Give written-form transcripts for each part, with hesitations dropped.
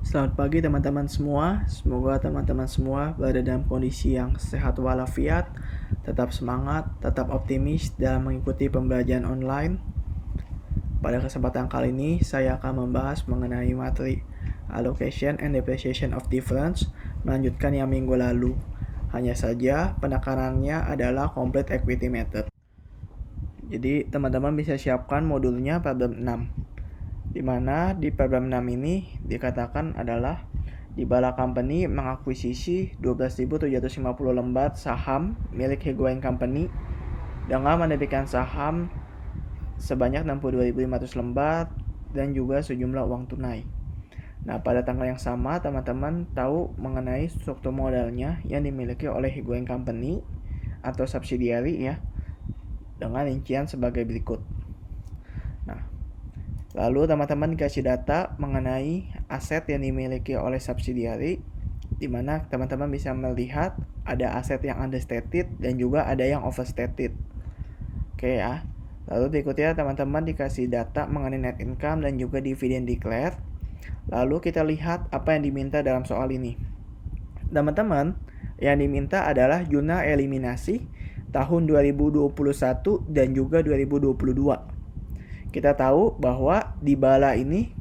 Selamat pagi teman-teman semua. Semoga teman-teman semua berada dalam kondisi yang sehat walafiat, tetap semangat, tetap optimis dalam mengikuti pembelajaran online. Pada kesempatan kali ini, saya akan membahas mengenai materi Allocation and Depreciation of Difference, melanjutkan yang minggu lalu. Hanya saja, penekanannya adalah Complete Equity Method. Jadi, teman-teman bisa siapkan modulnya problem 6. Di mana di problem 6 ini dikatakan adalah Dibala Company mengakuisisi 12.750 lembar saham milik Higuain Company dengan menerbitkan saham sebanyak 62.500 lembar dan juga sejumlah uang tunai. Nah, pada tanggal yang sama teman-teman tahu mengenai struktur modalnya yang dimiliki oleh Higuain Company atau subsidiary ya, dengan rincian sebagai berikut. Nah, lalu teman-teman dikasih data mengenai aset yang dimiliki oleh subsidiary, di mana teman-teman bisa melihat ada aset yang understated dan juga ada yang overstated. Oke ya. Lalu berikutnya teman-teman dikasih data mengenai net income dan juga dividen declared. Lalu kita lihat apa yang diminta dalam soal ini. Teman-teman, yang diminta adalah jurnal eliminasi tahun 2021 dan juga 2022. Kita tahu bahwa Dibala ini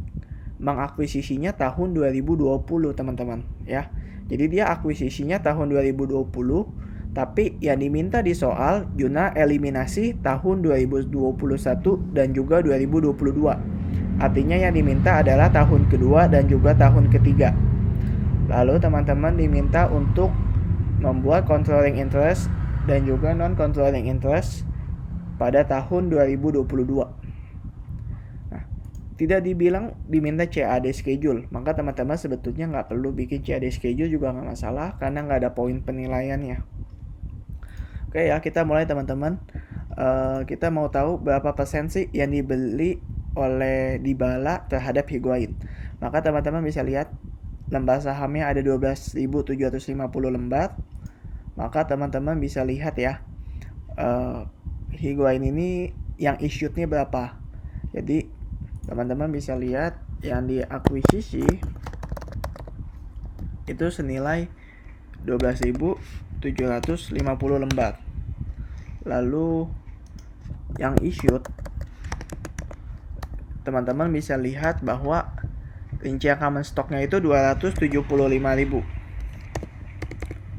mengakuisisinya tahun 2020 teman-teman ya. Jadi dia akuisisinya tahun 2020, tapi yang diminta di soal jurnal eliminasi tahun 2021 dan juga 2022. Artinya yang diminta adalah tahun kedua dan juga tahun ketiga. Lalu teman-teman diminta untuk membuat controlling interest dan juga non-controlling interest pada tahun 2022. Tidak dibilang diminta CAD schedule, maka teman-teman sebetulnya nggak perlu bikin CAD schedule juga nggak masalah karena nggak ada poin penilaiannya. Oke ya, kita mulai teman-teman. Kita mau tahu berapa persen sih yang dibeli oleh Dibala terhadap Higuain. Maka teman-teman bisa lihat lembar sahamnya ada 12.750 lembar. Maka teman-teman bisa lihat ya, Higuain ini yang issued-nya berapa. Jadi teman-teman bisa lihat yang diakuisisi itu senilai 12.750 lembar. Lalu yang issued teman-teman bisa lihat bahwa rincian common stock-nya itu 275.000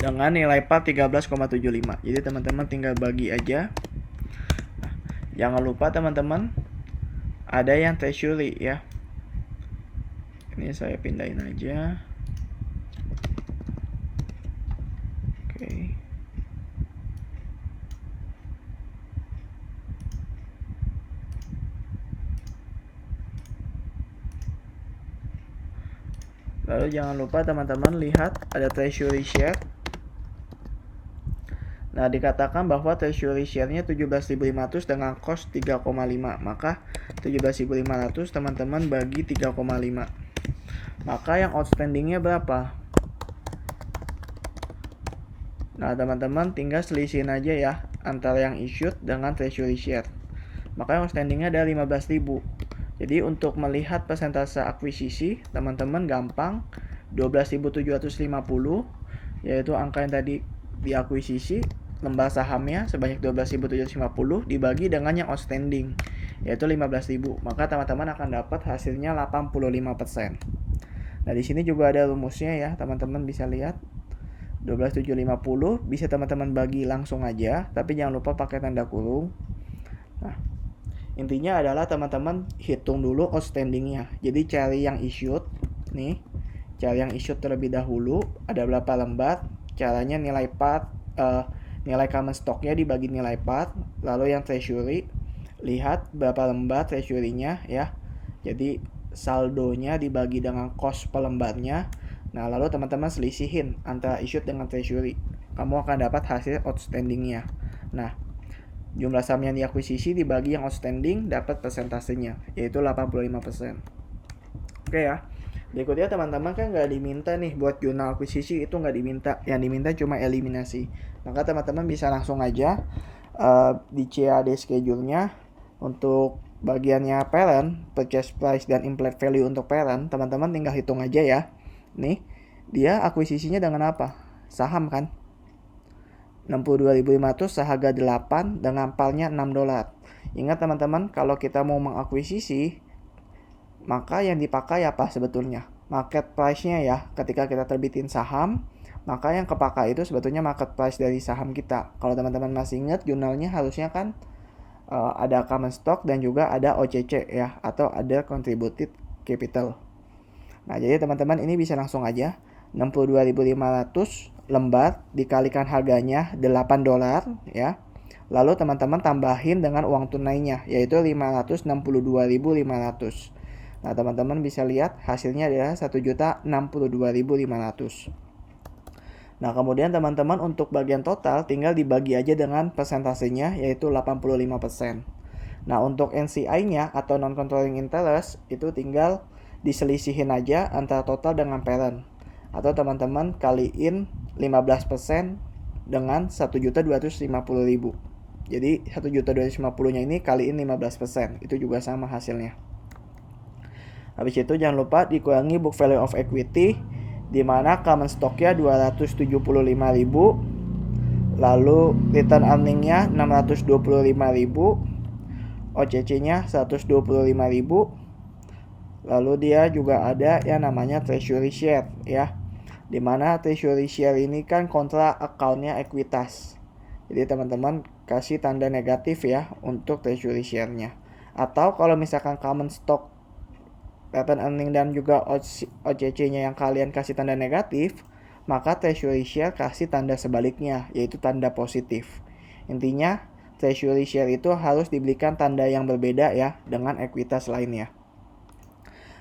dengan nilai par 13,75. Jadi teman-teman tinggal bagi aja. Nah, jangan lupa teman-teman ada yang treasury ya. Ini saya pindahin aja. Oke. Lalu jangan lupa teman-teman lihat ada treasury share. Nah, dikatakan bahwa treasury share-nya 17.500 dengan cost 3,5. Maka 17.500 teman-teman bagi 3,5. Maka yang outstanding-nya berapa? Nah, teman-teman tinggal selisihin aja ya antara yang issued dengan treasury share. Maka yang outstanding-nya ada 15.000. Jadi untuk melihat persentase akuisisi, teman-teman gampang. 12.750 yaitu angka yang tadi diakuisisi, lembar sahamnya sebanyak 12.750 dibagi dengan yang outstanding yaitu 15.000. Maka teman-teman akan dapat hasilnya 85%. Nah, di sini juga ada rumusnya ya, teman-teman bisa lihat. 12.750 bisa teman-teman bagi langsung aja, tapi jangan lupa pakai tanda kurung. Nah, intinya adalah teman-teman hitung dulu outstandingnya. Jadi cari yang issued nih, cari yang issued terlebih dahulu, ada berapa lembar. Caranya nilai par, nilai common stock-nya dibagi nilai par. Lalu yang treasury, lihat berapa lembar treasury-nya ya. Jadi saldonya dibagi dengan cost per lembarnya. Nah, lalu teman-teman selisihin antara issued dengan treasury. Kamu akan dapat hasil outstanding-nya. Nah, jumlah saham yang diakuisisi dibagi yang outstanding dapat persentasenya, yaitu 85%. Oke ya. Berikutnya teman-teman kan nggak diminta nih buat jurnal akuisisi, itu nggak diminta. Yang diminta cuma eliminasi. Maka teman-teman bisa langsung aja di CAD schedule-nya untuk bagiannya parent, purchase price dan implied value untuk parent, teman-teman tinggal hitung aja ya. Nih, dia akuisisinya dengan apa? Saham kan? 62.500 seharga 8 dengan palnya $6. Ingat teman-teman, kalau kita mau mengakuisisi, maka yang dipakai apa sebetulnya? Market price-nya ya. Ketika kita terbitin saham, maka yang kepakai itu sebetulnya market price dari saham kita. Kalau teman-teman masih ingat, jurnalnya harusnya kan ada common stock dan juga ada OCC ya, atau ada contributed capital. Nah, jadi teman-teman ini bisa langsung aja 62.500 lembar dikalikan harganya $8 ya. Lalu teman-teman tambahin dengan uang tunainya yaitu 562.500. Nah, teman-teman bisa lihat hasilnya adalah 1.062.500. Nah, kemudian teman-teman untuk bagian total tinggal dibagi aja dengan persentasenya yaitu 85%. Nah, untuk NCI-nya atau non-controlling interest itu tinggal diselisihin aja antara total dengan parent. Atau teman-teman kaliin 15% dengan 1.250.000. Jadi 1.250.000-nya ini kaliin 15%. Itu juga sama hasilnya. Habis itu jangan lupa dikurangi book value of equity, di mana common stock-nya 275.000, lalu return earning-nya 625.000, OCC-nya 125.000, lalu dia juga ada yang namanya treasury share ya, di mana treasury share ini kan kontra account-nya ekuitas. Jadi teman-teman kasih tanda negatif ya untuk treasury share-nya. Atau kalau misalkan common stock, return earning dan juga OCC-nya yang kalian kasih tanda negatif, maka treasury share kasih tanda sebaliknya, yaitu tanda positif. Intinya, treasury share itu harus diberikan tanda yang berbeda ya dengan ekuitas lainnya.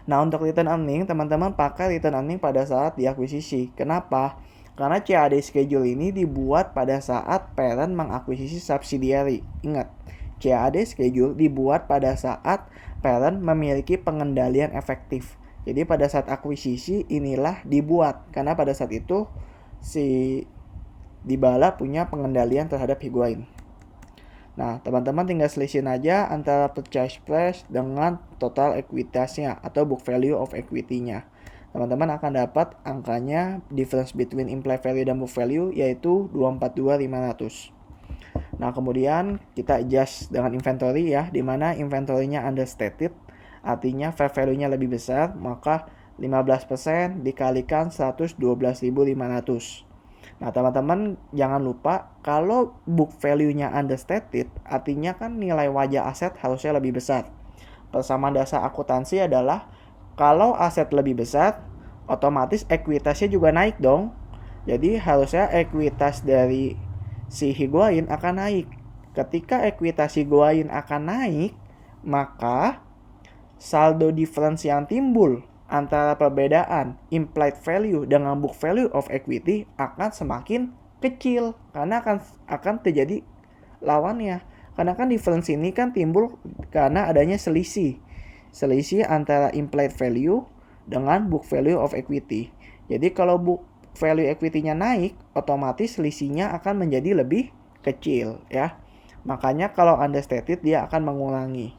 Nah, untuk return earning, teman-teman pakai return earning pada saat diakuisisi. Kenapa? Karena CAD schedule ini dibuat pada saat parent mengakuisisi subsidiary. Ingat, CAD schedule dibuat pada saat parent memiliki pengendalian efektif. Jadi pada saat akuisisi inilah dibuat, karena pada saat itu si Dybala punya pengendalian terhadap Higuain. Nah, teman-teman tinggal selisihin aja antara purchase price dengan total ekuitasnya atau book value of equity-nya. Teman-teman akan dapat angkanya difference between implied value dan book value yaitu 242.500. Nah, kemudian kita adjust dengan inventory ya, di mana inventory-nya understated, artinya fair value-nya lebih besar, maka 15% dikalikan 112.500. Nah, teman-teman jangan lupa kalau book value-nya understated, artinya kan nilai wajah aset harusnya lebih besar. Persamaan dasar akuntansi adalah kalau aset lebih besar, otomatis ekuitasnya juga naik dong. Jadi harusnya ekuitas dari si Higuain akan naik. Ketika ekuitas Higuain akan naik, maka saldo difference yang timbul antara perbedaan implied value dengan book value of equity akan semakin kecil karena akan terjadi lawannya. Karena kan difference ini kan timbul karena adanya selisih antara implied value dengan book value of equity. Jadi kalau book value equity-nya naik, otomatis selisihnya akan menjadi lebih kecil ya. Makanya kalau understated dia akan mengurangi.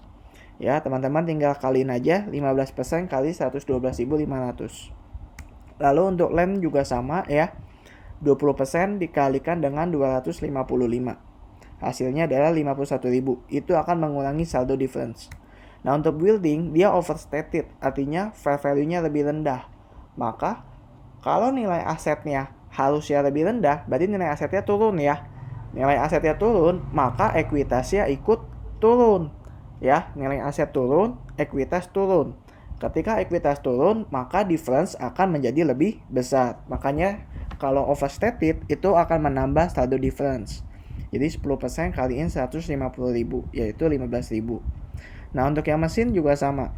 Ya, teman-teman tinggal kaliin aja 15% kali 112.500. Lalu untuk land juga sama ya. 20% dikalikan dengan 255. Hasilnya adalah 51.000. Itu akan mengurangi saldo difference. Nah, untuk building dia overstated, artinya fair value-nya lebih rendah. Maka kalau nilai asetnya harusnya lebih rendah, berarti nilai asetnya turun ya. Nilai asetnya turun, maka ekuitasnya ikut turun. Ya, nilai aset turun, ekuitas turun. Ketika ekuitas turun, maka difference akan menjadi lebih besar. Makanya kalau overstated itu akan menambah saldo difference. Jadi 10% kaliin 150.000 yaitu 15.000. Nah, untuk yang mesin juga sama.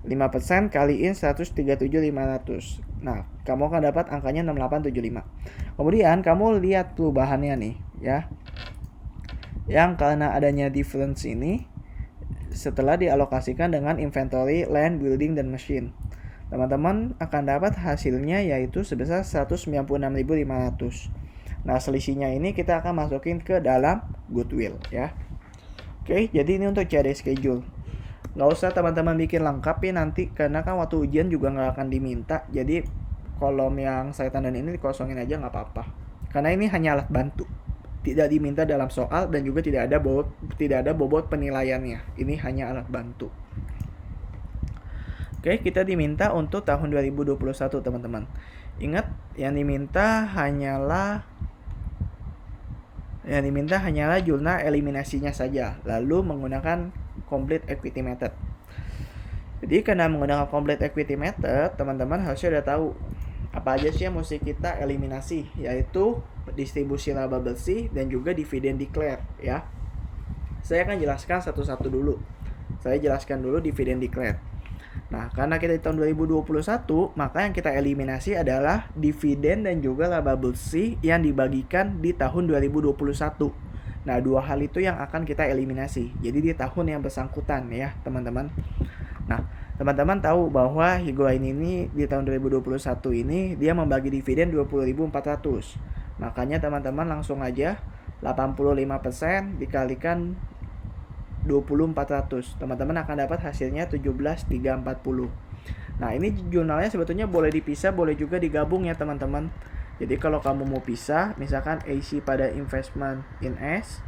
5% kaliin 137.500. Nah, kamu akan dapat angkanya 6875. Kemudian kamu lihat perubahannya nih ya. Yang karena adanya difference ini setelah dialokasikan dengan inventory, land, building, dan machine, teman-teman akan dapat hasilnya yaitu sebesar 196.500. Nah, selisihnya ini kita akan masukin ke dalam goodwill ya. Oke, jadi ini untuk CAD schedule. Nggak usah teman-teman bikin lengkap ya nanti, karena kan waktu ujian juga nggak akan diminta. Jadi kolom yang saya tandain ini dikosongin aja nggak apa-apa. Karena ini hanya alat bantu. Tidak diminta dalam soal dan juga tidak ada bobot penilaiannya. Ini hanya alat bantu. Oke, kita diminta untuk tahun 2021, teman-teman. Ingat, yang diminta hanyalah jurnal eliminasinya saja, lalu menggunakan complete equity method. Jadi karena menggunakan complete equity method, teman-teman harusnya udah tahu apa aja sih yang mesti kita eliminasi, yaitu distribusi laba bersih dan juga dividen declare ya. Saya akan jelaskan satu-satu dulu. Saya jelaskan dulu dividen declare. Nah, karena kita di tahun 2021, maka yang kita eliminasi adalah dividen dan juga laba bersih yang dibagikan di tahun 2021. Nah, dua hal itu yang akan kita eliminasi. Jadi di tahun yang bersangkutan ya, teman-teman. Nah, teman-teman tahu bahwa Higuain ini di tahun 2021 ini dia membagi dividen 20.400. Makanya teman-teman langsung aja 85% dikalikan 20.400. Teman-teman akan dapat hasilnya 17.340. Nah, ini jurnalnya sebetulnya boleh dipisah, boleh juga digabung ya, teman-teman. Jadi kalau kamu mau pisah, misalkan AC pada investment in S,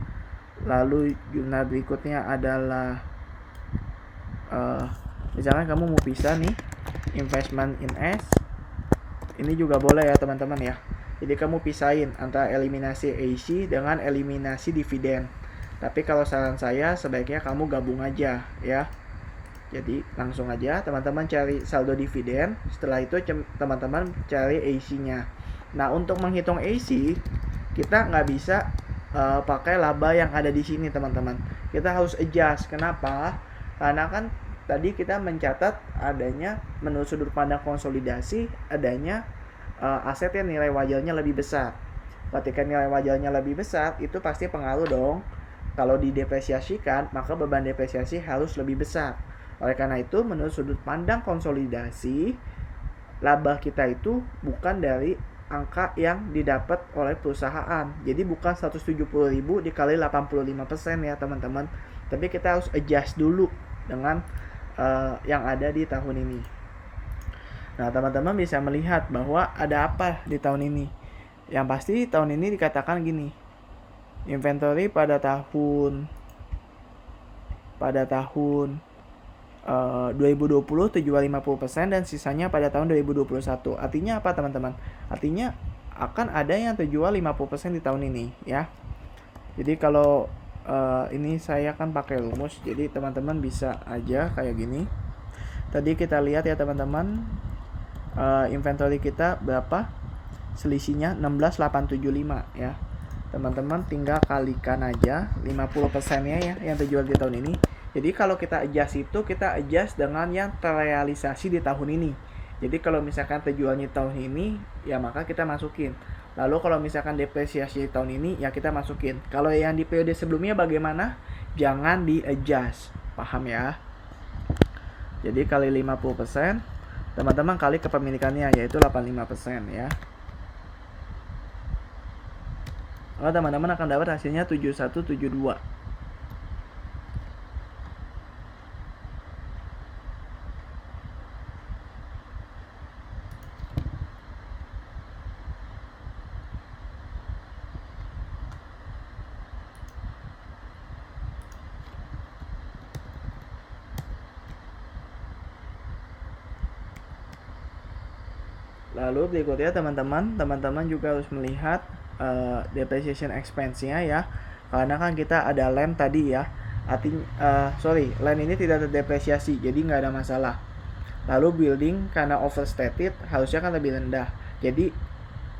lalu jurnal berikutnya adalah misalkan kamu mau pisah nih investment in S, ini juga boleh ya, teman-teman ya. Jadi kamu pisahin antara eliminasi AC dengan eliminasi dividen. Tapi kalau saran saya sebaiknya kamu gabung aja ya. Jadi langsung aja teman-teman cari saldo dividen. Setelah itu teman-teman cari AC-nya. Nah, untuk menghitung AC kita nggak bisa pakai laba yang ada di sini, teman-teman. Kita harus adjust. Kenapa? Karena kan tadi kita mencatat adanya menurut sudut pandang konsolidasi adanya aset yang nilai wajarnya lebih besar. Ketika nilai wajarnya lebih besar, itu pasti pengaruh dong. Kalau didepresiasikan, maka beban depresiasi harus lebih besar. Oleh karena itu, menurut sudut pandang konsolidasi, laba kita itu bukan dari angka yang didapat oleh perusahaan. Jadi bukan 170.000 dikali 85% ya, teman-teman. Tapi kita harus adjust dulu dengan yang ada di tahun ini. Nah, teman-teman bisa melihat bahwa ada apa di tahun ini. Yang pasti tahun ini dikatakan gini. Inventory pada tahun 2020 750% dan sisanya pada tahun 2021. Artinya apa, teman-teman? Artinya akan ada yang terjual 50% di tahun ini ya. Jadi kalau ini saya akan pakai rumus, jadi teman-teman bisa aja kayak gini. Tadi kita lihat ya, teman-teman, inventory kita berapa? Selisihnya 16.875 ya. Teman-teman tinggal kalikan aja 50%-nya ya yang terjual di tahun ini. Jadi kalau kita adjust itu, kita adjust dengan yang terrealisasi di tahun ini. Jadi kalau misalkan terjualnya tahun ini, ya maka kita masukin. Lalu kalau misalkan depresiasi di tahun ini, ya kita masukin. Kalau yang di periode sebelumnya bagaimana? Jangan di adjust. Paham ya? Jadi kali 50%, teman-teman kali kepemilikannya, yaitu 85% ya. Lalu teman-teman akan dapat hasilnya 7172. Lalu berikutnya teman-teman juga harus melihat depreciation expense-nya ya. Karena kan kita ada lem tadi ya. Artinya lem ini tidak terdepresiasi, jadi nggak ada masalah. Lalu building karena overstated harusnya kan lebih rendah. Jadi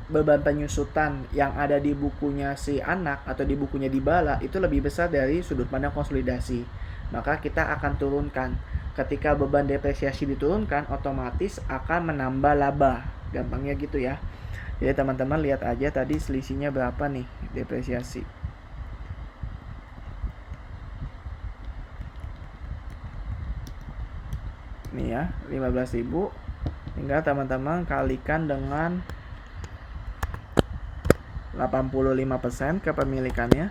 beban penyusutan yang ada di bukunya si anak atau di bukunya Dybala itu lebih besar dari sudut pandang konsolidasi. Maka kita akan turunkan. Ketika beban depresiasi diturunkan, otomatis akan menambah laba. Gampangnya gitu ya. Jadi teman-teman lihat aja tadi selisihnya berapa nih depresiasi. Nih ya, 15.000. Tinggal teman-teman kalikan dengan 85% kepemilikannya.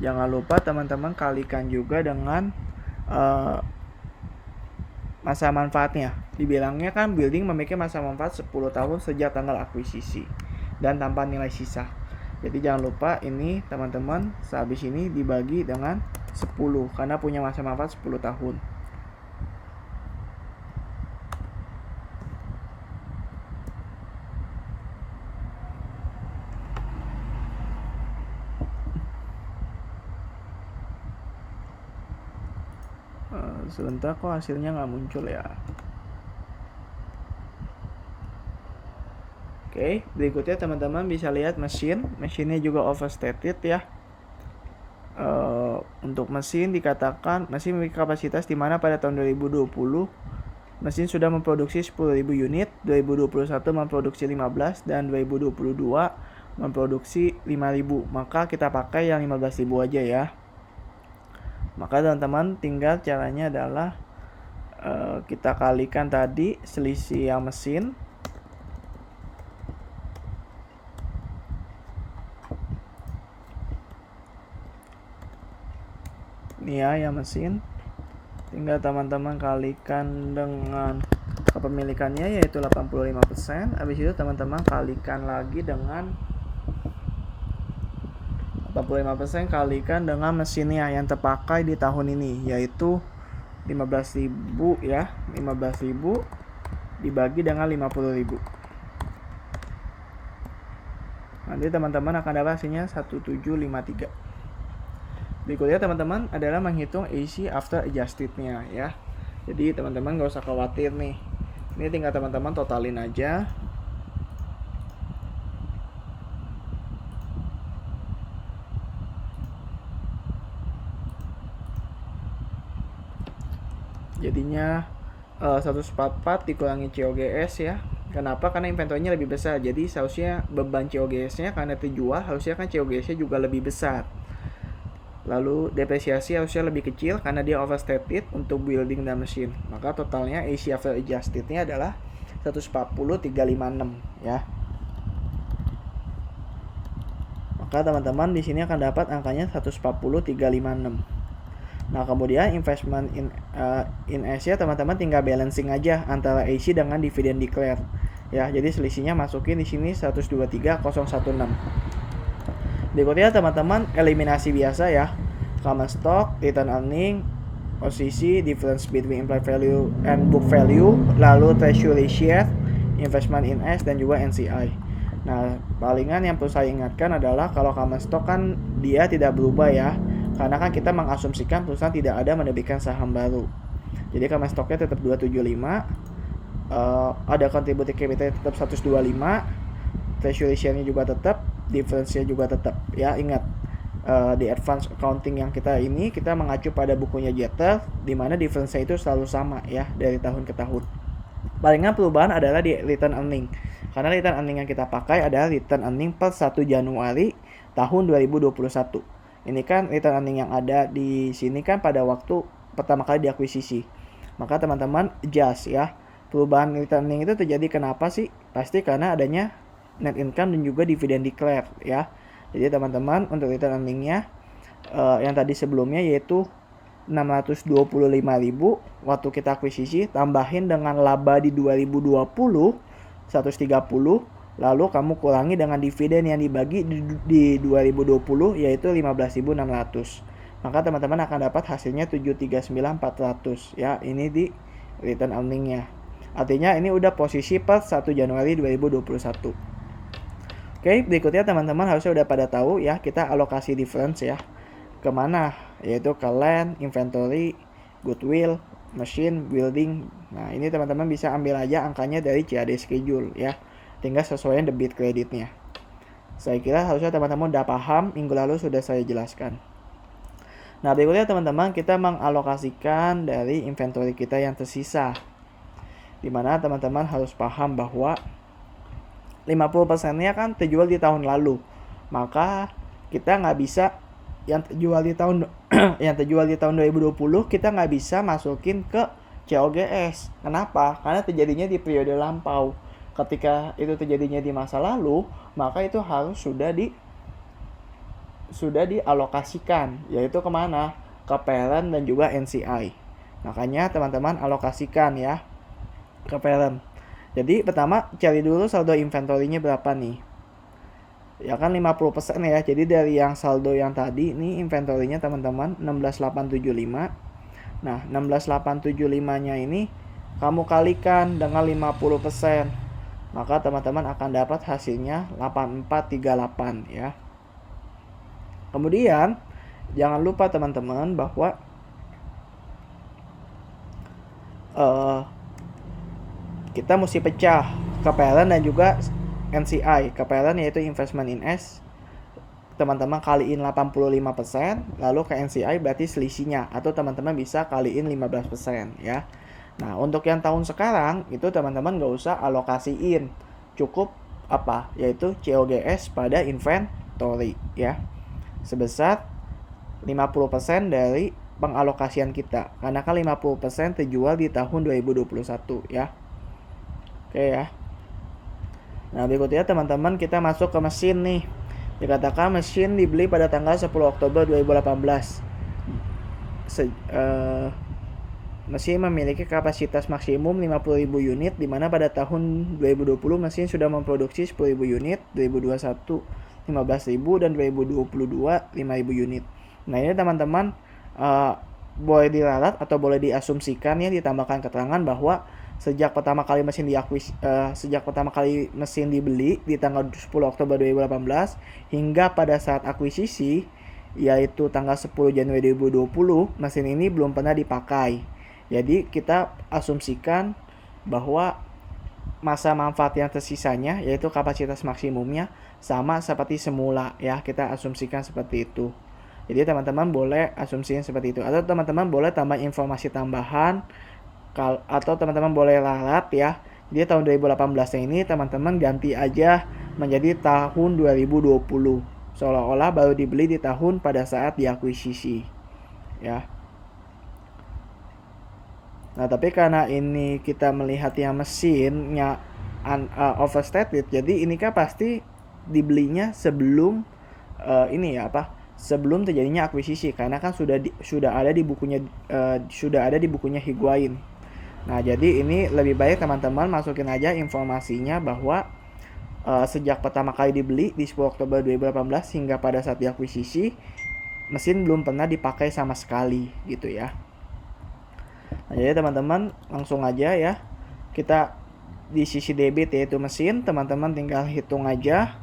Jangan lupa teman-teman kalikan juga dengan masa manfaatnya. Dibilangnya kan building memiliki masa manfaat 10 tahun sejak tanggal akuisisi dan tanpa nilai sisa. Jadi jangan lupa ini teman-teman, sehabis ini dibagi dengan 10 karena punya masa manfaat 10 tahun. Sebentar kok hasilnya nggak muncul ya. Oke, berikutnya teman-teman bisa lihat mesinnya juga overstated ya. Untuk mesin dikatakan mesin memiliki kapasitas di mana pada tahun 2020 mesin sudah memproduksi 10.000 unit, 2021 memproduksi 15 dan 2022 memproduksi 5.000. Maka kita pakai yang 15.000 aja ya. Maka teman-teman tinggal caranya adalah kita kalikan tadi selisih yang mesin. Ini ya yang mesin. Tinggal teman-teman kalikan dengan kepemilikannya yaitu 85%. Habis itu teman-teman kalikan lagi dengan 85% kalikan dengan mesinnya yang terpakai di tahun ini yaitu 15.000 ya. 15.000 dibagi dengan 50.000. Nanti teman-teman akan dapat hasilnya 1753. Berikutnya teman-teman adalah menghitung AC after adjusted-nya ya. Jadi teman-teman gak usah khawatir nih. Ini tinggal teman-teman totalin aja. Jadinya 144 dikurangi COGS ya. Kenapa? Karena inventory-nya lebih besar. Jadi seharusnya beban COGS-nya karena terjual harusnya kan COGS-nya juga lebih besar. Lalu depresiasi harusnya lebih kecil karena dia overstated untuk building dan mesin. Maka totalnya AC after adjusted-nya adalah 140.356 ya. Maka teman-teman di sini akan dapat angkanya 140.356. Nah, kemudian investment in AC teman-teman tinggal balancing aja antara AC dengan dividend declare. Ya, jadi selisihnya masukin di sini 123.016. Berikutnya teman-teman eliminasi biasa ya. Common stock, return earning, posisi, difference between implied value and book value, lalu treasury share, investment in S dan juga NCI. Nah, palingan yang perlu saya ingatkan adalah kalau common stock kan dia tidak berubah ya. Karena kan kita mengasumsikan perusahaan tidak ada menerbitkan saham baru. Jadi common stocknya tetap 275, ada contributed capital tetap 125, treasury share-nya juga tetap, difference-nya juga tetap ya. Ingat di advance accounting yang kita mengacu pada bukunya Jeter di mana difference-nya itu selalu sama ya dari tahun ke tahun. Palingan perubahan adalah di return earning. Karena return earning yang kita pakai adalah return earning per 1 Januari tahun 2021. Ini kan return earning yang ada di sini kan pada waktu pertama kali diakuisisi. Maka teman-teman adjust ya. Perubahan return earning itu terjadi kenapa sih? Pasti karena adanya net income dan juga dividend declare ya. Jadi teman-teman untuk return earning-nya yang tadi sebelumnya yaitu 625.000 waktu kita akuisisi, tambahin dengan laba di 2020 130, lalu kamu kurangi dengan dividen yang dibagi di 2020 yaitu 15.600. Maka teman-teman akan dapat hasilnya 739.400 ya. Ini di return earning-nya. Artinya ini udah posisi per 1 Januari 2021. Oke, berikutnya teman-teman harusnya udah pada tahu ya kita alokasi difference ya. Kemana? Yaitu ke land, inventory, goodwill, machine, building. Nah, ini teman-teman bisa ambil aja angkanya dari CAD schedule ya. Tinggal sesuaikan debit kreditnya. Saya kira harusnya teman-teman udah paham, minggu lalu sudah saya jelaskan. Nah, berikutnya teman-teman kita mengalokasikan dari inventory kita yang tersisa. Dimana teman-teman harus paham bahwa 50%-nya kan terjual di tahun lalu. Maka kita nggak bisa yang terjual di tahun 2020 kita nggak bisa masukin ke COGS. Kenapa? Karena terjadinya di periode lampau. Ketika itu terjadinya di masa lalu, maka itu harus sudah dialokasikan, yaitu kemana? Ke parent dan juga NCI. Makanya teman-teman alokasikan ya ke parent. Jadi pertama cari dulu saldo inventory-nya berapa nih. Ya kan 50% ya. Jadi dari yang saldo yang tadi nih inventory-nya teman-teman 16.875. Nah, 16.875-nya ini kamu kalikan dengan 50%. Maka teman-teman akan dapat hasilnya 8438 ya. Kemudian jangan lupa teman-teman bahwa kita mesti pecah ke parent dan juga NCI. Ke parent yaitu investment in S, teman-teman kaliin 85%, lalu ke NCI berarti selisihnya, atau teman-teman bisa kaliin 15% ya. Nah, untuk yang tahun sekarang itu teman-teman nggak usah alokasiin, cukup apa? Yaitu COGS pada inventory ya, sebesar 50% dari pengalokasian kita, karena kan 50% terjual di tahun 2021 ya. Oke ya. Nah, berikutnya teman-teman kita masuk ke mesin nih. Dikatakan mesin dibeli pada tanggal 10 Oktober 2018. Mesin memiliki kapasitas maksimum 50.000 unit, di mana pada tahun 2020 mesin sudah memproduksi 10.000 unit, 2021 15.000, dan 2022 5.000 unit. Nah, ini teman-teman boleh diralat atau boleh diasumsikan ya, ditambahkan keterangan bahwa sejak pertama kali mesin dibeli di tanggal 10 Oktober 2018 hingga pada saat akuisisi yaitu tanggal 10 Januari 2020, mesin ini belum pernah dipakai. Jadi kita asumsikan bahwa masa manfaat yang tersisanya yaitu kapasitas maksimumnya sama seperti semula ya, kita asumsikan seperti itu. Jadi teman-teman boleh asumsikan seperti itu, atau teman-teman boleh tambah informasi tambahan, atau teman-teman boleh lalat ya. Jadi tahun 2018 ini teman-teman ganti aja menjadi tahun 2020, seolah-olah baru dibeli di tahun pada saat diakuisisi ya. Nah, tapi karena ini kita melihat yang mesinnya overstated, jadi ini kan pasti dibelinya sebelum sebelum terjadinya akuisisi, karena kan sudah ada di bukunya Higuain. Nah, jadi ini lebih baik teman-teman masukin aja informasinya bahwa sejak pertama kali dibeli di 10 Oktober 2018 hingga pada saat diakuisisi, mesin belum pernah dipakai sama sekali gitu ya. Nah, jadi teman-teman langsung aja ya, kita di sisi debit yaitu mesin, teman-teman tinggal hitung aja.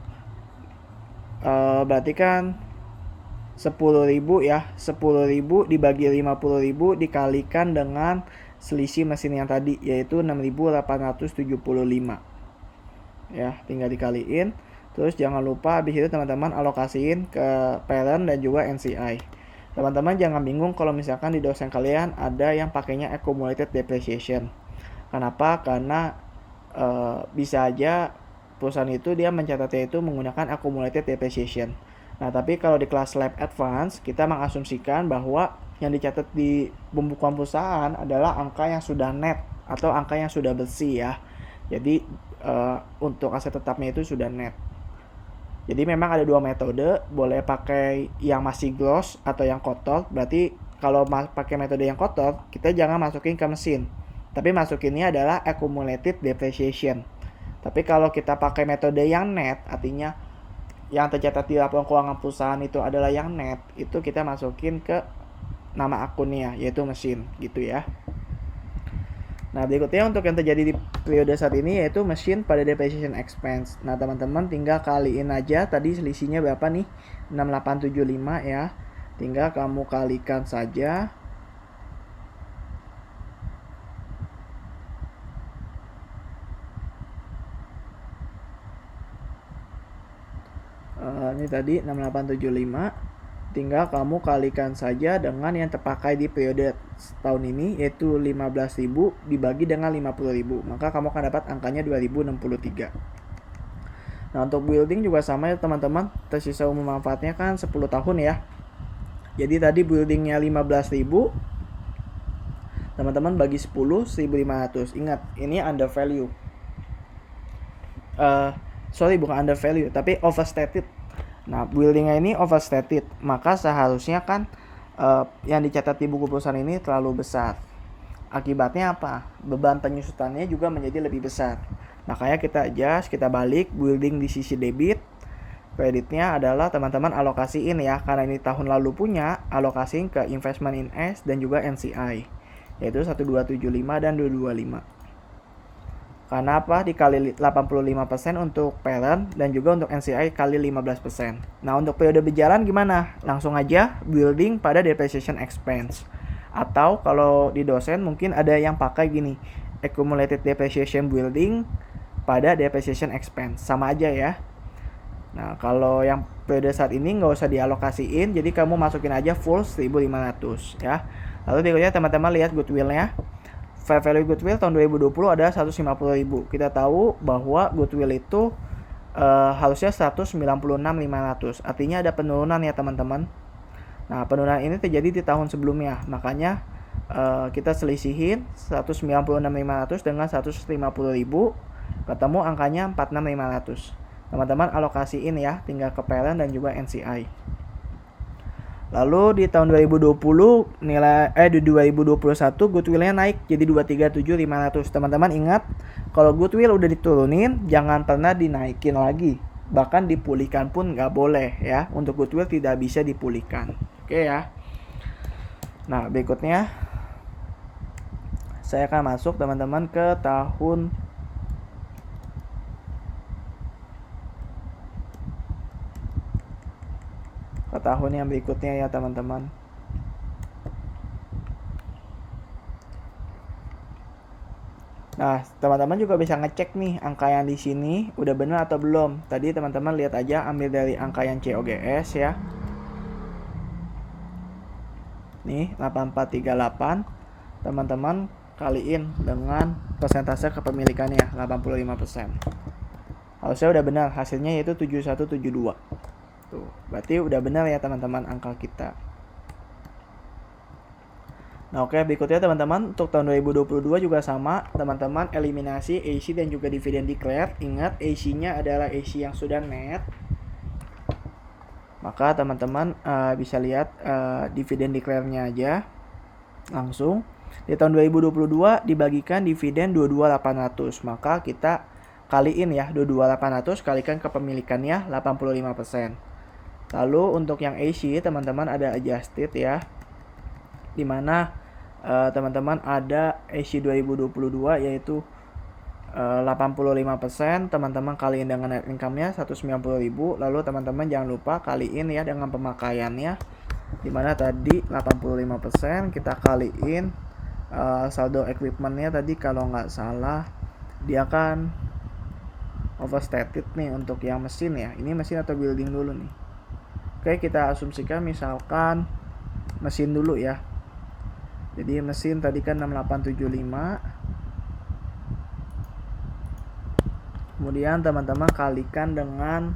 Berarti kan 10.000 ya, 10.000 dibagi 50.000 dikalikan dengan selisih mesin yang tadi yaitu 6.875 ya, tinggal dikaliin. Terus jangan lupa habis itu teman-teman alokasiin ke parent dan juga NCI. Teman-teman jangan bingung kalau misalkan di dosen kalian ada yang pakainya accumulated depreciation. Kenapa? Karena bisa aja perusahaan itu dia mencatatnya itu menggunakan accumulated depreciation. Nah, tapi kalau di kelas lab advance kita mengasumsikan bahwa yang dicatat di pembukuan perusahaan adalah angka yang sudah net atau angka yang sudah bersih ya. Jadi untuk aset tetapnya itu sudah net. Jadi memang ada dua metode, boleh pakai yang masih gross atau yang kotor. Berarti kalau pakai metode yang kotor, kita jangan masukin ke mesin, tapi masukinnya adalah accumulated depreciation. Tapi kalau kita pakai metode yang net, artinya yang tercatat di laporan keuangan perusahaan itu adalah yang net, itu kita masukin ke nama akunnya yaitu mesin gitu ya. Nah, berikutnya untuk yang terjadi di periode saat ini yaitu mesin pada depreciation expense. Nah, teman-teman tinggal kaliin aja tadi selisihnya berapa nih, 6875 ya. Tinggal kamu kalikan saja. Ini tadi 6875. Tinggal kamu kalikan saja dengan yang terpakai di periode tahun ini yaitu 15.000 dibagi dengan 50.000, maka kamu akan dapat angkanya 2063. Nah, untuk building juga sama ya teman-teman, tersisa umum manfaatnya kan 10 tahun ya. Jadi tadi buildingnya 15.000, teman-teman bagi 10, 1.500. Ingat, ini under value. Bukan under value, tapi overstated. Nah, buildingnya ini overstated, maka seharusnya kan yang dicatat di buku perusahaan ini terlalu besar Akibatnya apa? Beban penyusutannya juga menjadi lebih besar. Makanya kita adjust, kita balik building di sisi debit. Kreditnya adalah teman-teman alokasiin ya, karena ini tahun lalu punya, alokasiin ke investment in S dan juga NCI, yaitu 1275 dan 225. Karena apa? Dikali 85% untuk parent dan juga untuk NCI kali 15%. Nah, untuk periode berjalan gimana? Langsung aja building pada depreciation expense. Atau kalau di dosen mungkin ada yang pakai gini, accumulated depreciation building pada depreciation expense. Sama aja ya. Nah, kalau yang periode saat ini nggak usah dialokasiin, jadi kamu masukin aja full 1.500 ya. Lalu berikutnya teman-teman lihat goodwill-nya. Fair value goodwill tahun 2020 ada 150.000. Kita tahu bahwa goodwill itu harusnya 196.500. Artinya ada penurunan ya teman-teman. Nah, penurunan ini terjadi di tahun sebelumnya. Makanya kita selisihin 196.500 dengan 150.000. Ketemu angkanya 46.500. Teman-teman alokasiin ya, tinggal ke parent dan juga NCI. Lalu di tahun 2020 di 2021 goodwill-nya naik jadi 237.500. Teman-teman ingat, kalau goodwill udah diturunin jangan pernah dinaikin lagi. Bahkan dipulihkan pun nggak boleh ya. Untuk goodwill tidak bisa dipulihkan. Oke ya. Nah, berikutnya saya akan masuk teman-teman ke tahun yang berikutnya ya teman-teman. Nah, teman-teman juga bisa ngecek nih angka yang di sini udah benar atau belum. Tadi teman-teman lihat aja, ambil dari angka yang COGS ya. Nih, 8438. Teman-teman kaliin dengan persentase kepemilikannya 85%. Harusnya udah benar, hasilnya yaitu 7172. Tuh, berarti udah benar ya teman-teman angka kita. Nah, oke, berikutnya teman-teman untuk tahun 2022 juga sama, teman-teman eliminasi AC dan juga dividen declared. Ingat, AC-nya adalah AC yang sudah net. Maka teman-teman bisa lihat dividen declare-nya aja langsung. Di tahun 2022 dibagikan dividen 22.800. Maka kita kaliin ya, 22.800 kalikan kepemilikannya 85%. Lalu untuk yang AC teman-teman ada adjusted ya, dimana teman-teman ada AC 2022 yaitu 85%, teman-teman kaliin dengan net income-nya 190.000. Lalu teman-teman jangan lupa kaliin ya dengan pemakaiannya, dimana tadi 85% kita kaliin saldo equipment-nya tadi kalau nggak salah dia kan overstated nih untuk yang mesin ya. Ini mesin atau building dulu nih. Oke, kita asumsikan misalkan mesin dulu ya. Jadi mesin tadi kan 6875. Kemudian teman-teman kalikan dengan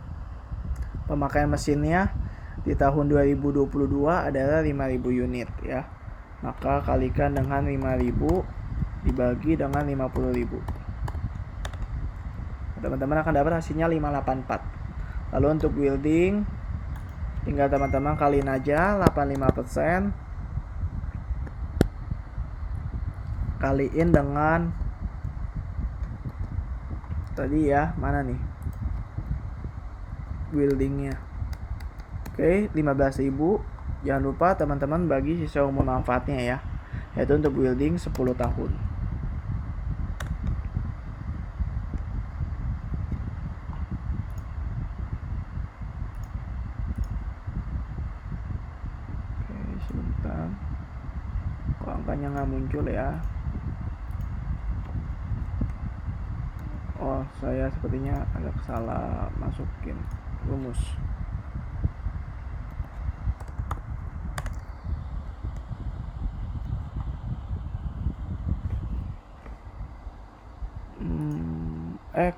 pemakaian mesinnya di tahun 2022 adalah 5.000 unit ya. Maka kalikan dengan 5.000 dibagi dengan 50.000. Teman-teman akan dapat hasilnya 584. Lalu untuk building tinggal teman-teman kaliin aja 85% kaliin dengan tadi ya, mana nih buildingnya. Oke, 15.000. Jangan lupa teman-teman bagi sisa umur manfaatnya ya, yaitu untuk building 10 tahun. Oke, sebentar, kok angkanya nggak muncul ya. Oh, saya sepertinya agak salah masukin rumus.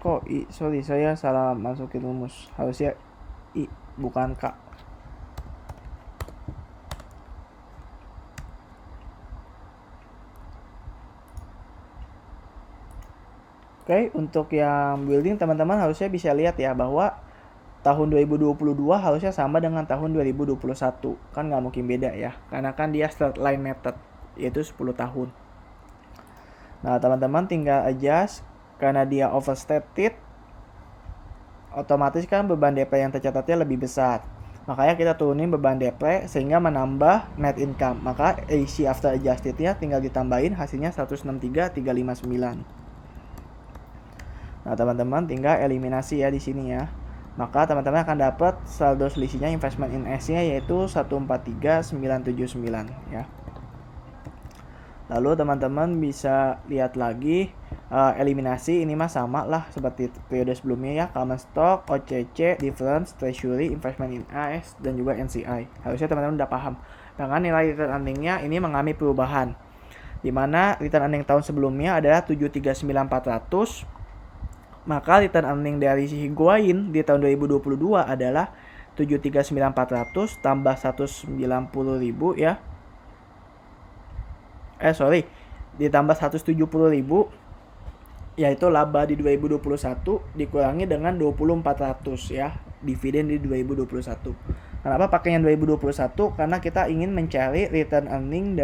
Kok I, sorry, saya salah masukin rumus. Harusnya I, bukan K. Oke, untuk yang building teman-teman harusnya bisa lihat ya bahwa tahun 2022 harusnya sama dengan tahun 2021. Kan nggak mungkin beda ya, karena kan dia straight line method, yaitu 10 tahun. Nah, teman-teman tinggal adjust karena dia overstated, otomatis kan beban DP yang tercatatnya lebih besar. Makanya kita turunin beban DP sehingga menambah net income. Maka AC after adjusted-nya tinggal ditambahin, hasilnya 163.359. Nah, teman-teman tinggal eliminasi ya di sini ya. Maka teman-teman akan dapat saldo selisihnya investment in S-nya yaitu 143.979 ya. Lalu teman-teman bisa lihat lagi eliminasi ini mah sama lah seperti periode sebelumnya ya, common stock, OCC, difference, treasury, investment in AS, dan juga NCI. Harusnya teman-teman udah paham. Dengan nilai return earning-nya ini mengalami perubahan, dimana return earning tahun sebelumnya adalah 739.400, maka return earning dari si Higuain di tahun 2022 adalah 739.400 tambah 190.000 ya. Ditambah 170.000 yaitu laba di 2021 dikurangi dengan 20.400 ya, dividen di 2021. Kenapa pakainya 2021? Karena kita ingin mencari return earning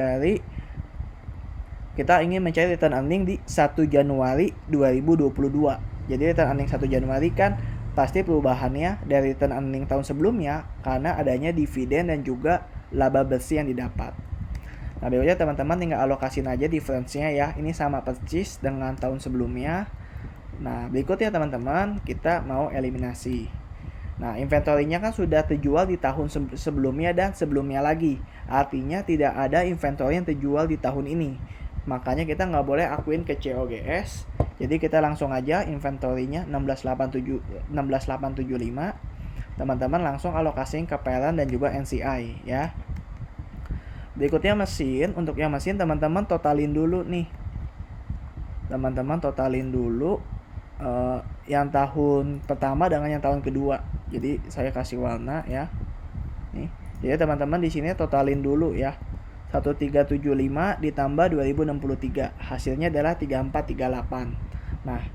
di 1 Januari 2022. Jadi return earning 1 Januari kan pasti perubahannya dari return earning tahun sebelumnya karena adanya dividen dan juga laba bersih yang didapat. Nah, berikutnya teman-teman tinggal alokasin aja difference-nya ya. Ini sama persis dengan tahun sebelumnya. Nah, berikutnya teman-teman kita mau eliminasi. Nah, inventory-nya kan sudah terjual di tahun sebelumnya dan sebelumnya lagi. Artinya tidak ada inventory yang terjual di tahun ini. Makanya kita nggak boleh akuin ke COGS. Jadi kita langsung aja inventory-nya 16.875. Teman-teman langsung alokasiin ke parent dan juga NCI ya. Berikutnya mesin. Untuk yang mesin teman-teman totalin dulu nih. Teman-teman totalin dulu yang tahun pertama dengan yang tahun kedua. Jadi saya kasih warna ya. Nih. Jadi teman-teman di sini totalin dulu ya. 1375 ditambah 2063. Hasilnya adalah 3438. Nah,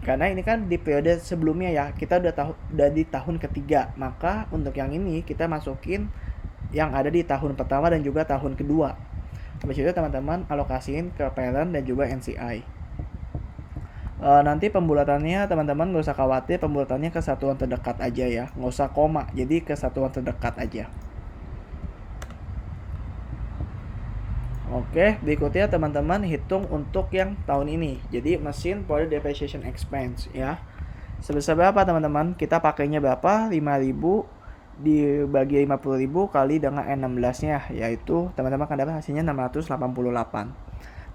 karena ini kan di periode sebelumnya ya, kita udah di tahun ketiga. Maka untuk yang ini kita masukin yang ada di tahun pertama dan juga tahun kedua. Habis itu teman-teman alokasiin ke parent dan juga NCI. Nanti pembulatannya teman-teman gak usah khawatir, pembulatannya ke satuan terdekat aja ya, nggak usah koma, jadi ke satuan terdekat aja. Oke, berikutnya teman-teman hitung untuk yang tahun ini. Jadi mesin for depreciation expense ya. Sebesar berapa teman-teman? Kita pakainya berapa? 5.000 dibagi 50.000 kali dengan N16-nya, yaitu teman-teman akan dapat hasilnya 688.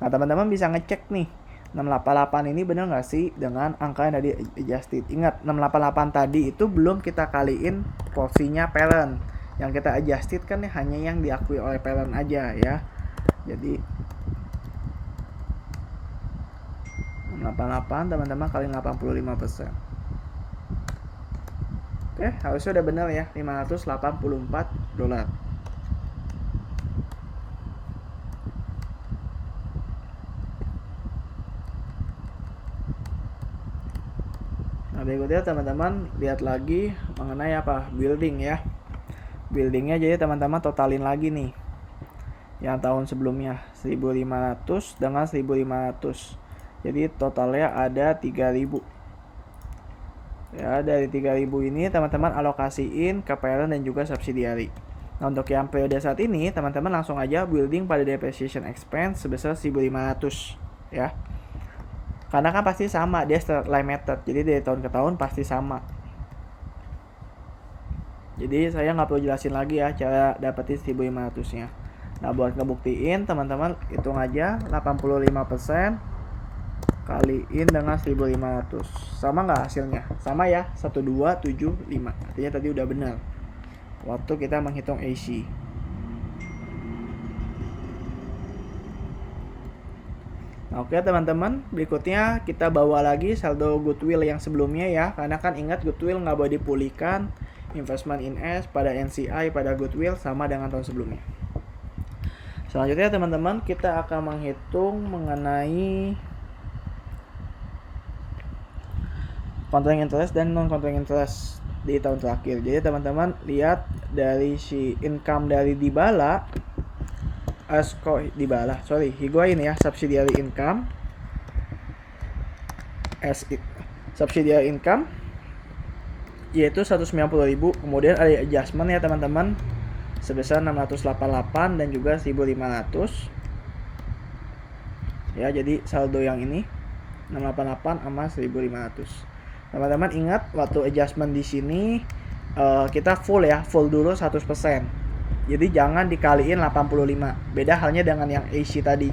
Nah, teman-teman bisa ngecek nih, 688 ini benar nggak sih dengan angka yang tadi adjusted. Ingat, 688 tadi itu belum kita kaliin porsinya parent. Yang kita adjusted kan hanya yang diakui oleh parent aja ya. Jadi 688 teman-teman kali 85%. Oke, harusnya udah benar ya, $584. Nah, berikutnya teman-teman lihat lagi mengenai apa? Building ya. Buildingnya jadi teman-teman totalin lagi nih. Yang tahun sebelumnya 1.500 dengan 1.500. Jadi totalnya ada 3.000. Ya, dari 3.000 ini teman-teman alokasiin ke parent dan juga subsidiary. Nah, untuk yang periode saat ini teman-teman langsung aja building pada depreciation expense sebesar 1.500 ya. Karena kan pasti sama, dia straight line method. Jadi dari tahun ke tahun pasti sama. Jadi saya nggak perlu jelasin lagi ya cara dapetin 1.500-nya. Nah, buat ngebuktiin teman-teman hitung aja 85% kaliin dengan 1.500. Sama nggak hasilnya? Sama ya, 1275. Artinya tadi udah benar waktu kita menghitung AC. Nah, oke teman-teman, berikutnya kita bawa lagi saldo goodwill yang sebelumnya ya. Karena kan ingat goodwill nggak boleh dipulihkan. Investment in S pada NCI pada goodwill sama dengan tahun sebelumnya. Selanjutnya teman-teman kita akan menghitung mengenai controlling interest dan non controlling interest di tahun terakhir. Jadi teman-teman lihat dari si income dari Higuain ya, subsidiary income as subsidiary income yaitu 190.000. Kemudian ada adjustment ya teman-teman sebesar 688 dan juga 1.500 ya. Jadi saldo yang ini 688 sama 1.500. Teman-teman ingat waktu adjustment di sini kita full dulu 100%. Jadi jangan dikaliin 85. Beda halnya dengan yang AC tadi.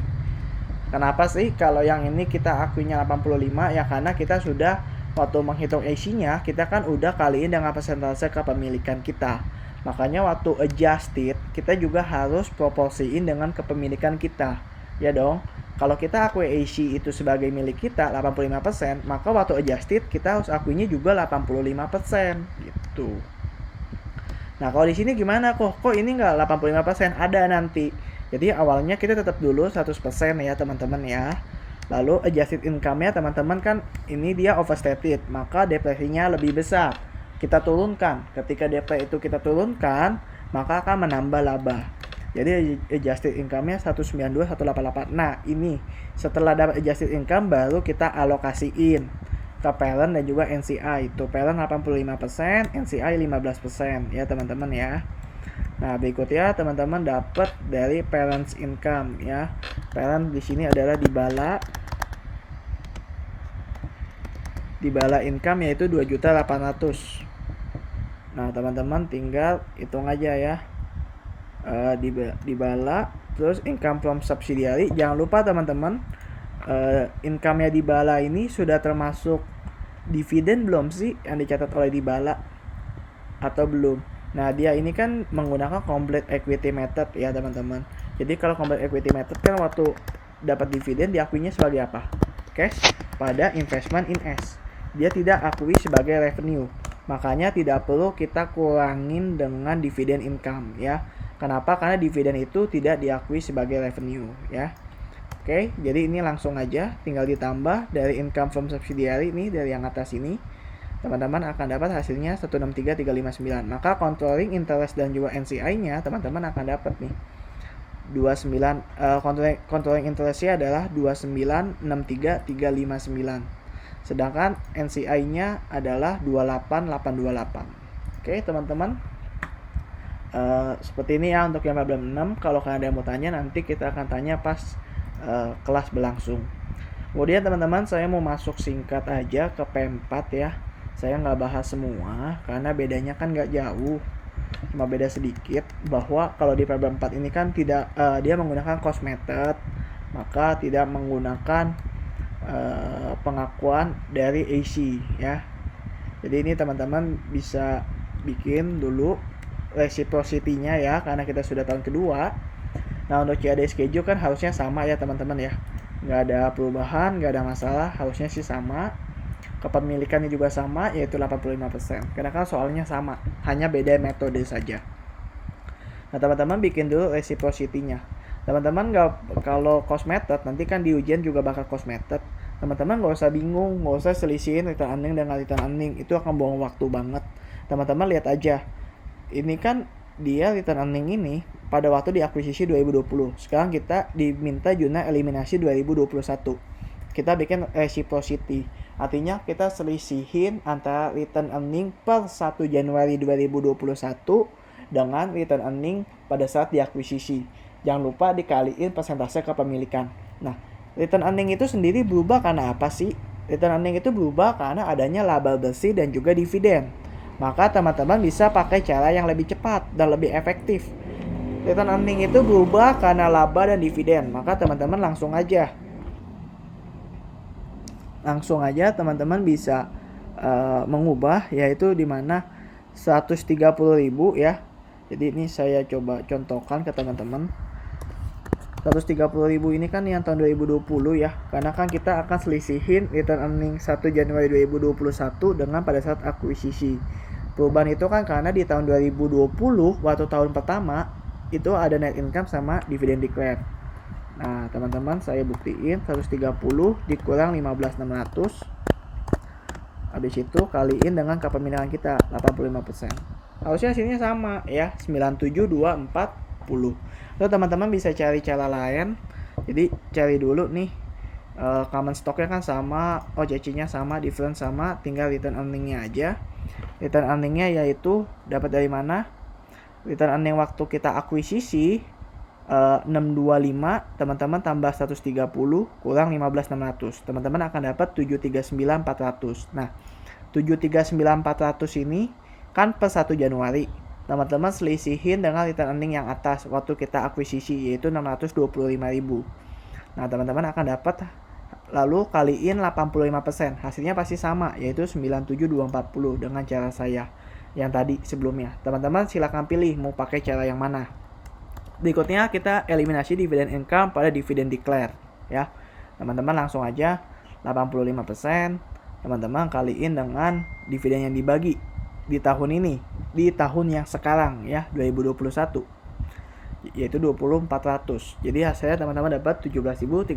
Kenapa sih kalau yang ini kita akuinya 85? Ya karena kita sudah waktu menghitung AC-nya kita kan udah kaliin dengan persentase kepemilikan kita. Makanya waktu adjusted kita juga harus proporsiin dengan kepemilikan kita. Ya dong. Kalau kita akui AC itu sebagai milik kita 85%, maka waktu adjusted kita harus akuinya juga 85% gitu. Nah, kalau di sini gimana kok ini nggak 85%? Ada nanti. Jadi awalnya kita tetap dulu 100% ya teman-teman ya. Lalu adjusted income-nya teman-teman kan ini dia overstated, maka depresinya lebih besar. Kita turunkan. Ketika DP itu kita turunkan, maka akan menambah laba. Jadi adjusted income-nya 192, 188. Nah, ini setelah dapat adjusted income baru kita alokasiin ke parent dan juga NCI. Itu parent 85%, NCI 15% ya teman-teman ya. Nah, berikutnya teman-teman dapat dari parents income ya. Parent di sini adalah Dibala income yaitu 2.800.000. Nah, teman-teman tinggal hitung aja ya. Dibala terus income from subsidiary. Jangan lupa teman-teman, income-nya Dibala ini sudah termasuk dividen belum sih yang dicatat oleh Dibala atau belum? Nah, dia ini kan menggunakan complete equity method ya teman-teman. Jadi kalau complete equity method kan waktu dapat dividen diakuinya sebagai apa? Cash pada investment in S. Dia tidak akui sebagai revenue. Makanya tidak perlu kita kurangin dengan dividen income ya. Kenapa? Karena dividen itu tidak diakui sebagai revenue ya. Oke, jadi ini langsung aja tinggal ditambah dari income from subsidiary ini dari yang atas ini. Teman-teman akan dapat hasilnya 163.359. Maka controlling interest dan juga NCI-nya teman-teman akan dapat nih 29 controlling interest-nya adalah 2963.359. Sedangkan NCI-nya adalah 28828. Oke, teman-teman. Seperti ini ya untuk yang problem 6. Kalau kalian ada yang mau tanya nanti kita akan tanya pas kelas berlangsung. Kemudian teman-teman saya mau masuk singkat aja ke P4 ya. Saya nggak bahas semua karena bedanya kan nggak jauh, cuma beda sedikit bahwa kalau di problem 4 ini kan tidak dia menggunakan cost method, maka tidak menggunakan pengakuan dari AC ya. Jadi ini teman-teman bisa bikin dulu reciprocity-nya ya karena kita sudah tahun kedua. Nah, untuk CAD schedule kan harusnya sama ya teman-teman ya, nggak ada perubahan, nggak ada masalah, harusnya sih sama. Kepemilikannya juga sama yaitu 85%. Karena kan soalnya sama, hanya beda metode saja. Nah, teman-teman bikin dulu reciprocity-nya. Teman-teman kalau cost method nanti kan di ujian juga bakal cost method. Teman-teman nggak usah bingung, nggak usah selisihin return earning dengan return earning, itu akan buang waktu banget. Teman-teman lihat aja, ini kan dia return earning ini pada waktu di akuisisi 2020. Sekarang kita diminta zona eliminasi 2021. Kita bikin reciprocity. Artinya kita selisihin antara return earning per 1 Januari 2021 dengan return earning pada saat diakuisisi. Jangan lupa dikaliin persentase kepemilikan. Nah, return earning itu sendiri berubah karena apa sih? Return earning itu berubah karena adanya laba bersih dan juga dividen. Maka teman-teman bisa pakai cara yang lebih cepat dan lebih efektif. Return earning itu berubah karena laba dan dividen. Maka teman-teman langsung aja teman-teman bisa mengubah, yaitu dimana 130.000 ya. Jadi ini saya coba contohkan ke teman-teman. 130.000 ini kan yang tahun 2020 ya, karena kan kita akan selisihin return earning 1 Januari 2021 dengan pada saat akuisisi. Perubahan itu kan karena di tahun 2020 waktu tahun pertama itu ada net income sama dividen declared. Nah, teman-teman saya buktiin 130 dikurang 15.600. Habis itu kaliin dengan kepemilikan kita 85%. Harusnya hasilnya sama ya, 97.240. Lalu teman-teman bisa cari cara lain. Jadi cari dulu nih common stocknya kan sama, OCC-nya sama, difference sama, tinggal return earning-nya aja. Return earning-nya yaitu dapat dari mana? Return earning waktu kita akuisisi 625, teman-teman tambah 130 kurang 15.600. Teman-teman akan dapat 739.400. Nah, 739.400 ini kan per 1 Januari. Teman-teman selisihin dengan return earning yang atas waktu kita akuisisi yaitu 625.000. Nah, teman-teman akan dapat lalu kaliin 85%. Hasilnya pasti sama yaitu 97240 dengan cara saya yang tadi sebelumnya. Teman-teman silakan pilih mau pakai cara yang mana. Berikutnya kita eliminasi dividend income pada dividend declare ya. Teman-teman langsung aja 85% teman-teman kaliin dengan dividen yang dibagi di tahun ini, di tahun yang sekarang ya, 2021 yaitu 2400. Jadi hasilnya teman-teman dapat 17.340.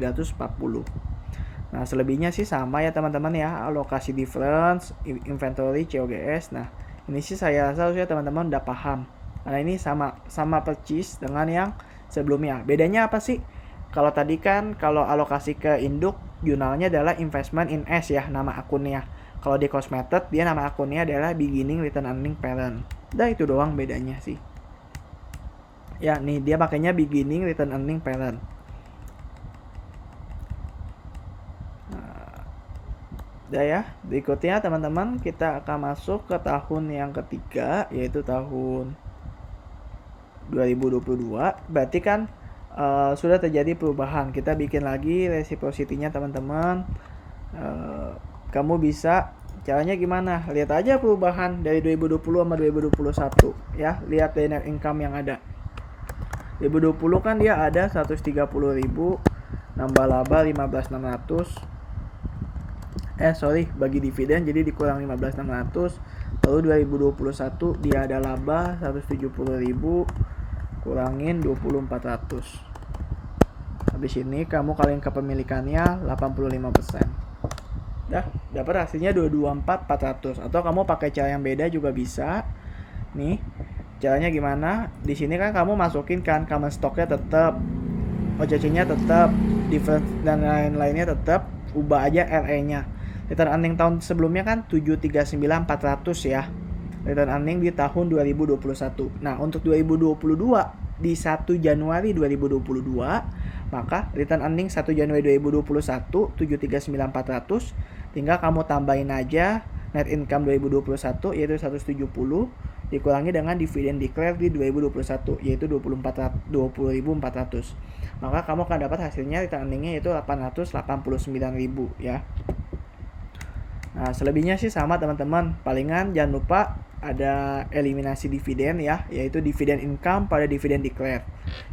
Nah, selebihnya sih sama ya teman-teman ya, alokasi difference, inventory, COGS. Nah, ini sih saya rasa harusnya teman-teman udah paham. Karena ini sama persis dengan yang sebelumnya. Bedanya apa sih? Kalau tadi kan kalau alokasi ke induk, jurnalnya adalah investment in S ya, nama akunnya. Kalau di cost method, dia nama akunnya adalah beginning return earning parent. Udah itu doang bedanya sih. Ya, nih dia pakainya beginning return earning parent. Udah ya, berikutnya teman-teman kita akan masuk ke tahun yang ketiga yaitu tahun 2022. Berarti kan sudah terjadi perubahan. Kita bikin lagi reciprocity-nya teman-teman. Kamu bisa caranya gimana? Lihat aja perubahan dari 2020 sama 2021 ya. Lihat dari net income yang ada. 2020 kan dia ada 130.000, nambah laba 15.600. Bagi dividen jadi dikurang 15.600. Lalu 2021 dia ada laba 170.000 kurangin 24.400. Habis ini kamu kalian kepemilikannya 85%. Dah, dapat hasilnya 224.400. Atau kamu pakai cara yang beda juga bisa. Nih, caranya gimana? Di sini kan kamu masukin kan common stocknya tetap, OCC-nya tetap, difference dan lain-lainnya tetap, ubah aja RE-nya. Return earning tahun sebelumnya kan 739.400 ya. Return earning di tahun 2021. Nah, untuk 2022 di 1 Januari 2022, maka return earning 1 Januari 2021 739.400, tinggal kamu tambahin aja net income 2021 yaitu 170 dikurangi dengan dividen declare di 2021 yaitu 20.400. Maka kamu akan dapat hasilnya return earningnya yaitu 889.000 ya. Nah, selebihnya sih sama teman-teman. Palingan jangan lupa ada eliminasi dividen ya, yaitu dividen income pada dividen declare.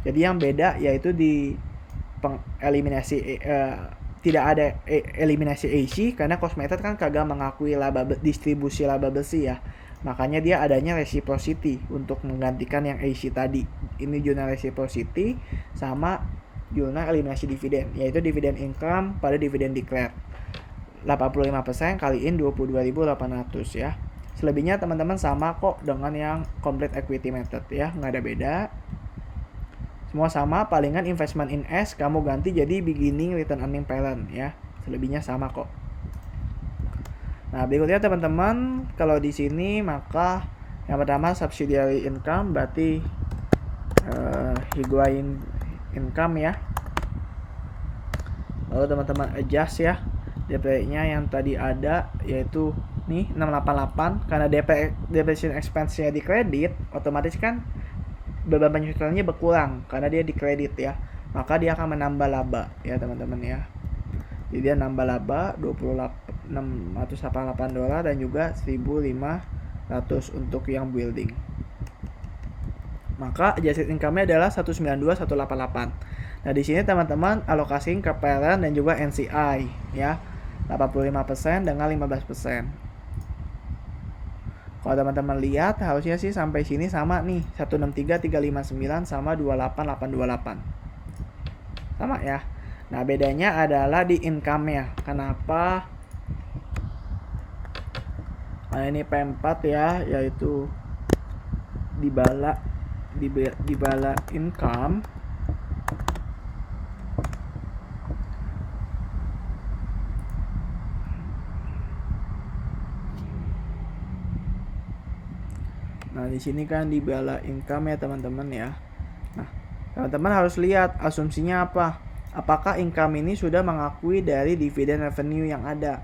Jadi yang beda yaitu di eliminasi tidak ada eliminasi AC karena cost method kan kagak mengakui laba distribusi laba bersih ya. Makanya dia adanya reciprocity untuk menggantikan yang AC tadi. Ini jurnal reciprocity sama jurnal eliminasi dividen, yaitu dividen income pada dividen declare. 85% kaliin 22.800 ya. Selebihnya teman-teman sama kok dengan yang complete equity method ya, nggak ada beda. Semua sama, palingan investment in S kamu ganti jadi beginning return earning parent ya. Selebihnya sama kok. Nah, berikutnya teman-teman, kalau di sini maka yang pertama subsidiary income berarti higuain income ya. Lalu teman-teman adjust ya. DP-nya yang tadi ada yaitu nih 688, karena depreciation expense-nya di kredit, otomatis kan beban penyusutannya berkurang karena dia di kredit ya. Maka dia akan menambah laba ya teman-teman ya. Jadi dia nambah laba $688 dan juga 1.500 untuk yang building. Maka adjusted income-nya adalah 192.188. Nah, di sini teman-teman alokasiin ke parent dan juga NCI ya. 85% dengan 15%. Kalau teman-teman lihat harusnya sih sampai sini sama nih, 163.359 sama 28828. Sama ya. Nah, bedanya adalah di income-nya. Kenapa? Nah, ini P4 ya, yaitu dibala income. Nah, di sini kan dibala income ya teman-teman ya. Nah, teman-teman harus lihat asumsinya apa. Apakah income ini sudah mengakui dari dividen revenue yang ada?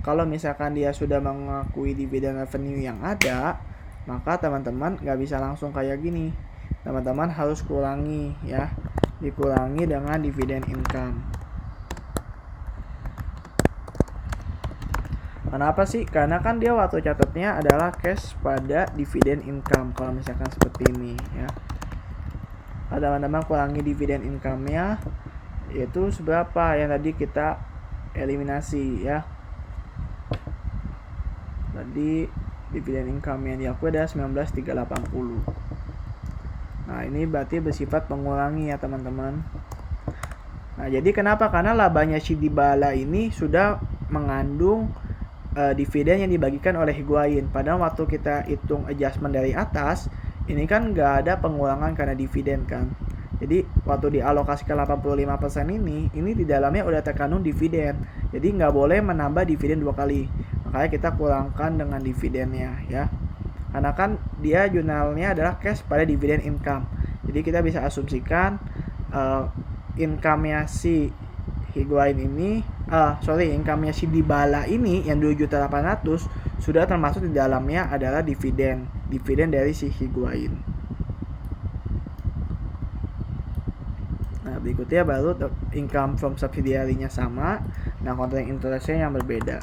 Kalau misalkan dia sudah mengakui dividen revenue yang ada, maka teman-teman nggak bisa langsung kayak gini. Teman-teman harus kurangi ya, dikurangi dengan dividen income. Kenapa sih? Karena kan dia waktu catatnya adalah cash pada dividen income. Kalau misalkan seperti ini ya, teman-teman kurangi dividen income-nya, yaitu seberapa yang tadi kita eliminasi ya. Tadi dividen income yang diakui adalah 19.380. Nah, ini berarti bersifat mengurangi ya teman-teman. Nah, jadi kenapa? Karena labanya si Dybala ini sudah mengandung dividen yang dibagikan oleh Higuain. Padahal waktu kita hitung adjustment dari atas, ini kan nggak ada pengurangan karena dividen kan. Jadi waktu dialokasikan 85% ini di dalamnya udah terkandung dividen. Jadi nggak boleh menambah dividen 2 kali. Makanya kita kurangkan dengan dividennya ya. Karena kan dia jurnalnya adalah cash pada dividen income. Jadi kita bisa asumsikan income-nya si Higuain ini, income-nya si Dybala ini yang 2.800.000 sudah termasuk di dalamnya adalah dividen dari si Higuain. Nah, berikutnya baru income from subsidiary-nya sama, nah controlling interest-nya yang berbeda.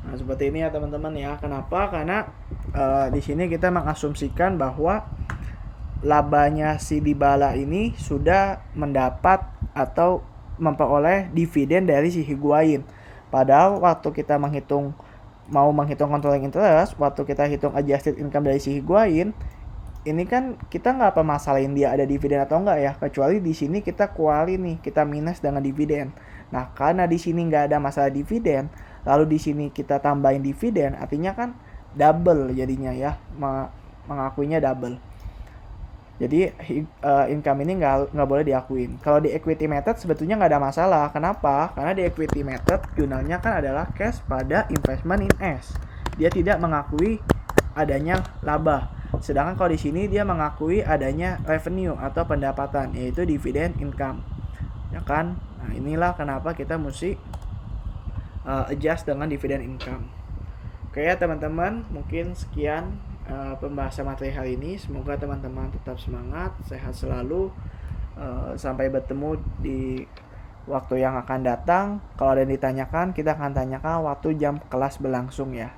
Nah, seperti ini ya teman-teman ya. Kenapa? Karena di sini kita mengasumsikan bahwa labanya si Dybala ini sudah mendapat atau memperoleh dividen dari si Higuain. Padahal waktu kita mau menghitung controlling interest, waktu kita hitung adjusted income dari si Higuain, ini kan kita nggak permasalahin dia ada dividen atau enggak ya, kecuali di sini kita kuali nih, kita minus dengan dividen. Nah, karena di sini nggak ada masalah dividen, lalu di sini kita tambahin dividen, artinya kan double jadinya ya, mengakuinya double. Jadi income ini nggak boleh diakuin. Kalau di equity method sebetulnya nggak ada masalah. Kenapa? Karena di equity method jurnalnya kan adalah cash pada investment in S. Dia tidak mengakui adanya laba. Sedangkan kalau di sini dia mengakui adanya revenue atau pendapatan, yaitu dividend income. Ya kan? Nah, inilah kenapa kita mesti adjust dengan dividend income. Oke ya teman-teman, mungkin sekian pembahasan materi hari ini. Semoga teman-teman tetap semangat, sehat selalu. Sampai bertemu di waktu yang akan datang. Kalau ada yang ditanyakan, kita akan tanyakan waktu jam kelas berlangsung ya.